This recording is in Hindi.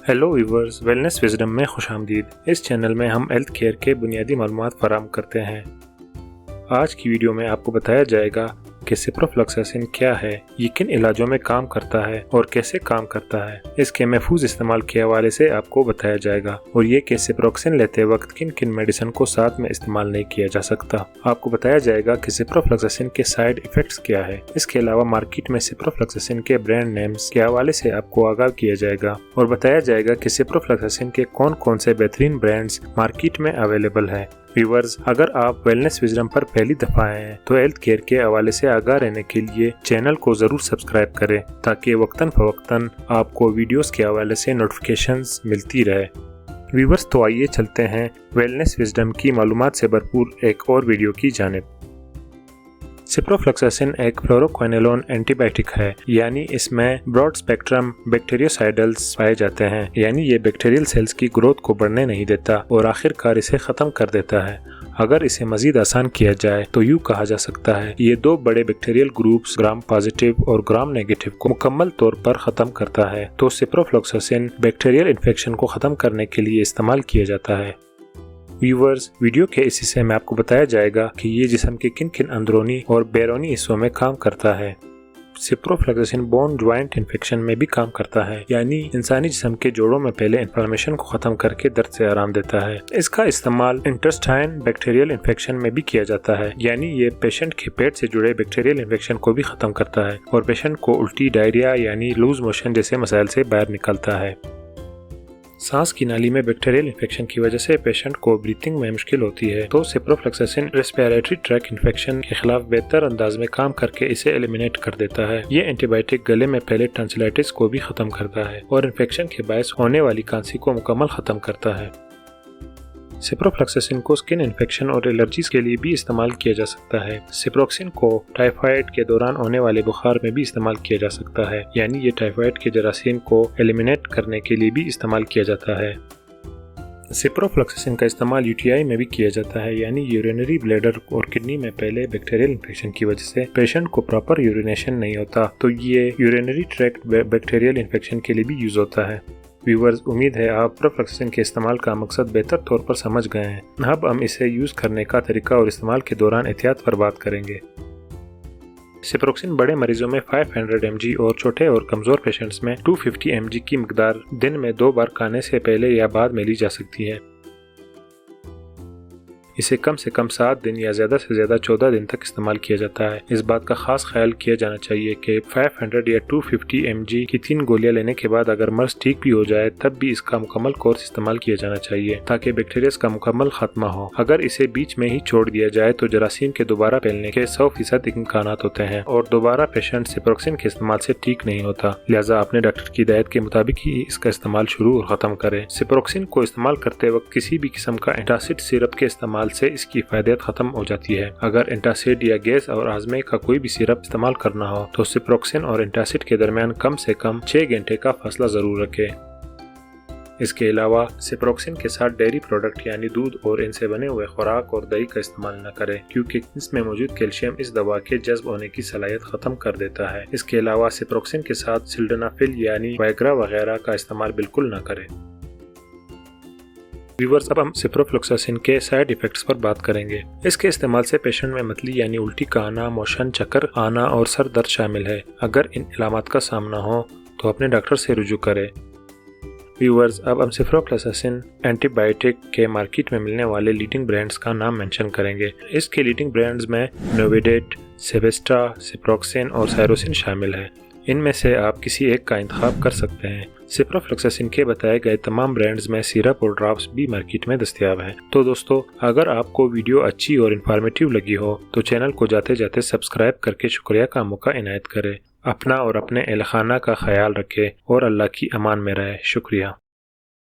हेलो व्यूवर्स, वेलनेस विजडम में खुशामदीद। इस चैनल में हम हेल्थ केयर के बुनियादी मालूमात फराहम करते हैं। आज की वीडियो में आपको बताया जाएगा कि सिप्रोफ्लॉक्सासिन क्या है, ये किन इलाजों में काम करता है और कैसे काम करता है। इसके महफूज इस्तेमाल के हवाले से आपको बताया जाएगा और ये कि सिप्रोक्सिन लेते वक्त किन किन मेडिसिन को साथ में इस्तेमाल नहीं किया जा सकता। आपको बताया जाएगा कि सिप्रोफ्लॉक्सासिन के साइड इफेक्ट्स क्या है। इसके अलावा मार्केट में सिप्रोफ्लॉक्सासिन के ब्रांड नेम्स के हवाले से आपको आगाह किया जाएगा और बताया जाएगा कि सिप्रोफ्लॉक्सासिन के कौन कौन से बेहतरीन ब्रांड्स मार्केट में अवेलेबल है। व्यूवर्स, अगर आप वेलनेस विजडम पर पहली दफा आए हैं तो हेल्थ केयर के हवाले से आगाह रहने के लिए चैनल को जरूर सब्सक्राइब करें ताकि वक्तन फवक्तन आपको वीडियोस के हवाले से नोटिफिकेशंस मिलती रहे। व्यूवर्स, तो आइए चलते हैं वेलनेस विजडम की मालूमात से भरपूर एक और वीडियो की जानिब। सिप्रोफ्लॉक्सासिन एक फ्लोरोक्विनोलोन एंटीबायोटिक है, यानी इसमें ब्रॉड स्पेक्ट्रम बैक्टीरियोसाइडल्स पाए जाते हैं, यानी ये बैक्टीरियल सेल्स की ग्रोथ को बढ़ने नहीं देता और आखिरकार इसे ख़त्म कर देता है। अगर इसे मजीद आसान किया जाए तो यूँ कहा जा सकता है ये दो बड़े बैक्टीरियल ग्रुप्स ग्राम पॉजिटिव और ग्राम नेगेटिव को मुकम्मल तौर पर ख़त्म करता है। तो सिप्रोफ्लॉक्सासिन बैक्टीरियल इन्फेक्शन को ख़त्म करने के लिए इस्तेमाल किया जाता है। व्यूवर्स, वीडियो के इस हिस्से में आपको बताया जाएगा कि ये जिस्म के किन किन अंदरूनी और बैरूनी हिस्सों में काम करता है। सिप्रोफ्लॉक्सासिन बोन ज्वाइंट इन्फेक्शन में भी काम करता है, यानी इंसानी जिस्म के जोड़ों में पहले इन्फ्लेमेशन को खत्म करके दर्द से आराम देता है। इसका इस्तेमाल इंटेस्टाइन बैक्टीरियल इन्फेक्शन में भी किया जाता है, यानी ये पेशेंट के पेट से जुड़े बैक्टीरियल इन्फेक्शन को भी खत्म करता है और पेशेंट को उल्टी, डायरिया यानी लूज मोशन जैसे मसाइल से बाहर निकलता है। सांस की नाली में बैक्टीरियल इन्फेक्शन की वजह से पेशेंट को ब्रीथिंग में मुश्किल होती है, तो सिप्रोफ्लॉक्सासिन रेस्पिरेटरी ट्रैक इन्फेक्शन के खिलाफ बेहतर अंदाज में काम करके इसे एलिमिनेट कर देता है। ये एंटीबायोटिक गले में फैले टॉन्सिलाइटिस को भी खत्म करता है और इन्फेक्शन के बायस होने वाली खांसी को मुकम्मल खत्म करता है। सिप्रोफ्लॉक्सासिन को स्किन इन्फेक्शन और एलर्जीज के लिए भी इस्तेमाल किया जा सकता है। सिप्रोक्सिन को टाइफाइड के दौरान होने वाले बुखार में भी इस्तेमाल किया जा सकता है, यानी ये टाइफाइड के जरासीम को एलिमिनेट करने के लिए भी इस्तेमाल किया जाता है। सिप्रोफ्लॉक्सासिन का इस्तेमाल यूटीआई में भी किया जाता है, यानी यूरिनरी ब्लैडर और किडनी में पहले बैक्टीरियल इन्फेक्शन की वजह से पेशेंट को प्रॉपर यूरिनेशन नहीं होता, तो ये यूरिनरी ट्रैक्ट बैक्टीरियल इन्फेक्शन के लिए भी यूज होता है। व्यूवर्स, उम्मीद है आप सिप्रोफ्लॉक्सासिन के इस्तेमाल का मकसद बेहतर तौर पर समझ गए हैं। अब हम इसे यूज़ करने का तरीका और इस्तेमाल के दौरान एहतियात पर बात करेंगे। सिप्रोक्सिन बड़े मरीजों में 500 mg और छोटे और कमज़ोर पेशेंट्स में 250 mg की मकदार दिन में 2 बार खाने से पहले या बाद में ली जा सकती है। इसे कम से कम 7 दिन या ज़्यादा से ज़्यादा 14 दिन तक इस्तेमाल किया जाता है। इस बात का खास ख्याल किया जाना चाहिए कि 500 या 250 mg की 3 गोलियां लेने के बाद अगर मर्ज ठीक भी हो जाए तब भी इसका मुकम्मल कोर्स इस्तेमाल किया जाना चाहिए ताकि बैक्टीरिया का मुकम्मल खात्मा हो। अगर इसे बीच में ही छोड़ दिया जाए तो जरासीम के दोबारा फैलने के 100% इम्कान होते हैं और दोबारा पेशेंट सिप्रोक्सिन के इस्तेमाल से ठीक नहीं होता। लिहाजा अपने डॉक्टर की हिदायत के मुताबिक ही इसका इस्तेमाल शुरू और ख़त्म करें। सिप्रोक्सिन को इस्तेमाल करते वक्त किसी भी किस्म का एंटासिड सिरप के इस्तेमाल से इसकी इफादियत खत्म हो जाती है। अगर एंटासिड या गैस और आजमे का कोई भी सिरप इस्तेमाल करना हो तो सिप्रोक्सिन और एंटासिड के दरमियान कम से कम 6 घंटे का फासला जरूर रखें। इसके अलावा सिप्रोक्सिन के साथ डेयरी प्रोडक्ट यानी दूध और इनसे बने हुए खुराक और दही का इस्तेमाल न करें, क्योंकि इसमें मौजूद कैल्शियम इस दवा के जज्ब होने की सलाहियत खत्म कर देता है। इसके अलावा सिप्रोक्सिन के साथ सिल्डेनाफिल यानी वाइग्रा वगैरह का इस्तेमाल बिल्कुल न करें। व्यूवर्स, अब हम सिप्रोफ्लॉक्सासिन के साइड इफेक्ट्स पर बात करेंगे। इसके इस्तेमाल से पेशेंट में मतली यानी उल्टी का आना, मोशन, चक्कर आना और सर दर्द शामिल है। अगर इन इलामात का सामना हो तो अपने डॉक्टर से रुजू करें। व्यूवर्स, अब हम सिप्रोफ्लॉक्सासिन एंटीबायोटिक के मार्केट में मिलने वाले लीडिंग ब्रांड्स का नाम मेंशन करेंगे। इसके लीडिंग ब्रांड्स में नोविडेट, सेवेस्ट्रा, सिप्रोक्सिन और साइरोसिन शामिल है। इनमें से आप किसी एक का इंतखाब कर सकते हैं। सिप्रोफ्लॉक्सासिन के बताए गए तमाम ब्रांड्स में सिरप और ड्रॉप्स भी मार्केट में दस्तयाब हैं। तो दोस्तों, अगर आपको वीडियो अच्छी और इन्फॉर्मेटिव लगी हो तो चैनल को जाते जाते सब्सक्राइब करके शुक्रिया का मौका इनायत करें। अपना और अपने अहल खाना का ख्याल रखें और अल्लाह की अमान में रहे। शुक्रिया।